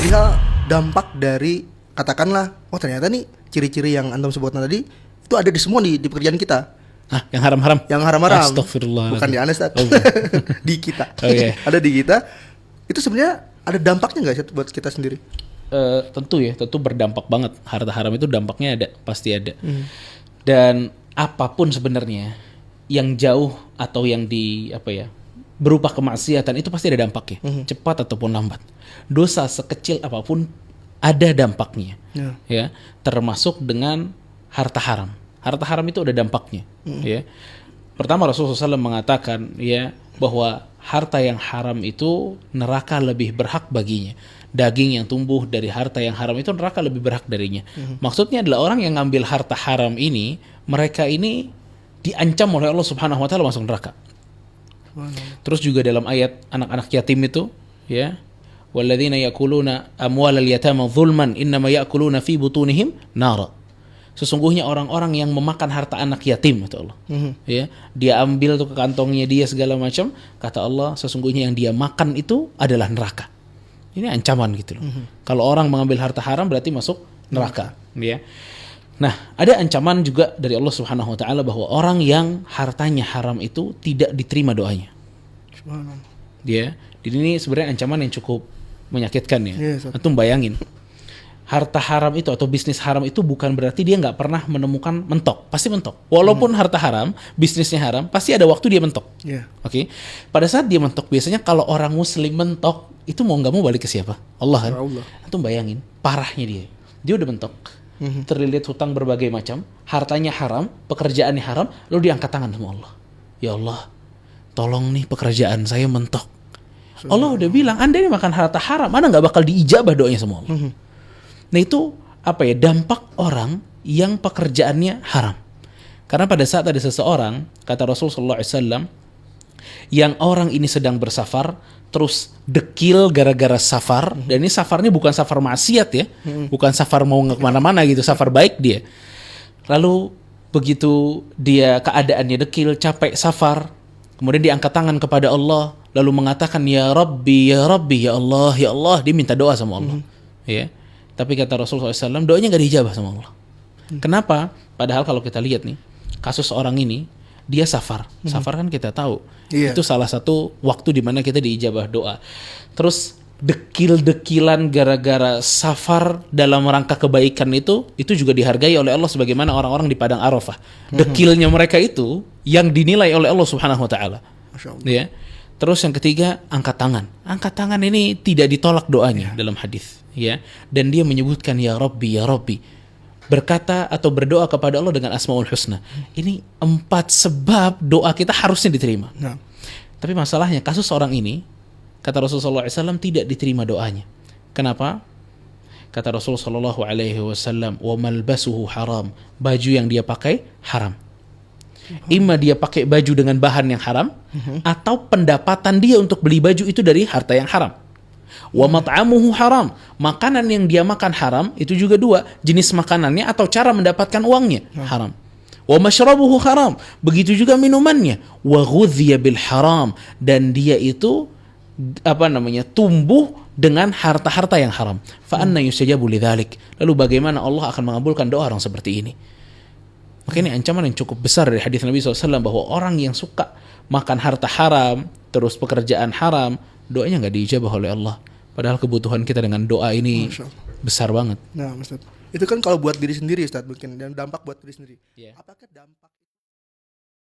perihal dampak dari, katakanlah, oh ternyata nih ciri-ciri yang antum sebutkan tadi itu ada di semua di pekerjaan kita. Yang haram-haram. Yang haram-haram. Astagfirullah. Bukan di Anda, Ustaz. Oh, di kita. Okay. Ada di kita. Itu sebenarnya ada dampaknya nggak sih buat kita sendiri? Tentu berdampak banget. Harta haram itu dampaknya ada, pasti ada. Dan apapun sebenarnya yang jauh atau yang berupa kemaksiatan itu pasti ada dampaknya, cepat ataupun lambat. Dosa sekecil apapun ada dampaknya, ya. Termasuk dengan harta haram. Harta haram itu ada dampaknya, ya. Pertama Rasulullah SAW mengatakan, ya, bahwa harta yang haram itu neraka lebih berhak baginya. Daging yang tumbuh dari harta yang haram itu neraka lebih berhak darinya. Maksudnya adalah orang yang ngambil harta haram ini, mereka ini diancam oleh Allah Subhanahu wa taala masuk neraka. Terus juga dalam ayat anak-anak yatim itu, ya, walladzina yakuluna amwalal yatama zulman innama yakuluna fi butunihim nara. Sesungguhnya orang-orang yang memakan harta anak yatim, kata Allah. Ya, dia ambil tuh ke kantongnya dia segala macam, kata Allah, sesungguhnya yang dia makan itu adalah neraka. Ini ancaman gitu loh. Kalau orang mengambil harta haram berarti masuk neraka, ya. Nah, ada ancaman juga dari Allah Subhanahu wa taala bahwa orang yang hartanya haram itu tidak diterima doanya. Ya, jadi ini sebenarnya ancaman yang cukup menyakitkan ya. Antum bayangin. Harta haram itu atau bisnis haram itu bukan berarti dia nggak pernah menemukan mentok, pasti mentok. Walaupun harta haram, bisnisnya haram, pasti ada waktu dia mentok. Oke. Pada saat dia mentok, biasanya kalau orang muslim mentok, itu mau nggak mau balik ke siapa? Allah kan. Antum bayangin, parahnya dia udah mentok, terlilit hutang berbagai macam, hartanya haram, pekerjaannya haram, lalu dia angkat tangan sama Allah. Ya Allah, tolong nih pekerjaan saya mentok. Allah udah bilang, Anda ini makan harta haram, Anda nggak bakal diijabah doanya sama Allah. Nah itu dampak orang yang pekerjaannya haram. Karena pada saat ada seseorang, kata Rasulullah SAW, yang orang ini sedang bersafar, terus dekil gara-gara safar, dan ini safarnya bukan safar maksiat ya, bukan safar mau kemana-mana gitu, safar baik dia. Lalu begitu dia keadaannya dekil, capek safar, kemudian dia angkat tangan kepada Allah, lalu mengatakan, Ya Rabbi, Ya Rabbi, Ya Allah, Ya Allah, dia minta doa sama Allah. Ya. Tapi kata Rasulullah SAW, doanya gak dijabah sama Allah. Kenapa? Padahal kalau kita lihat nih, kasus orang ini, dia safar. Safar kan kita tahu. Itu salah satu waktu di mana kita diijabah doa. Terus dekil-dekilan gara-gara safar dalam rangka kebaikan itu juga dihargai oleh Allah sebagaimana orang-orang di Padang Arafah. Dekilnya mereka itu yang dinilai oleh Allah Subhanahu wa taala. Ya. Terus yang ketiga, angkat tangan. Angkat tangan ini tidak ditolak doanya dalam hadis, ya. Dan dia menyebutkan ya Rabbi, ya Rabbi. Berkata atau berdoa kepada Allah dengan Asmaul Husna. Ini 4 sebab doa kita harusnya diterima. Tapi masalahnya kasus orang ini, kata Rasulullah SAW, tidak diterima doanya. Kenapa? Kata Rasulullah SAW, wa malbasuhu haram. Baju yang dia pakai haram. Ima dia pakai baju dengan bahan yang haram, atau pendapatan dia untuk beli baju itu dari harta yang haram. Wa mat'amuhu haram. Makanan yang dia makan haram, itu juga 2, jenis makanannya atau cara mendapatkan uangnya haram. Wa mashrabuhu haram. Begitu juga minumannya. Wa ghudhiya bil haram. Dan dia itu tumbuh dengan harta-harta yang haram. Fa anna yustajabu lidzalik. Lalu bagaimana Allah akan mengabulkan doa orang seperti ini? Maka ini ancaman yang cukup besar dari hadis Nabi SAW bahwa orang yang suka makan harta haram, terus pekerjaan haram, doanya nggak diijabah oleh Allah. Padahal kebutuhan kita dengan doa ini besar banget. Nah, Ustaz, itu kan kalau buat diri sendiri, Ustaz, mungkin dan dampak buat diri sendiri. Apakah dampak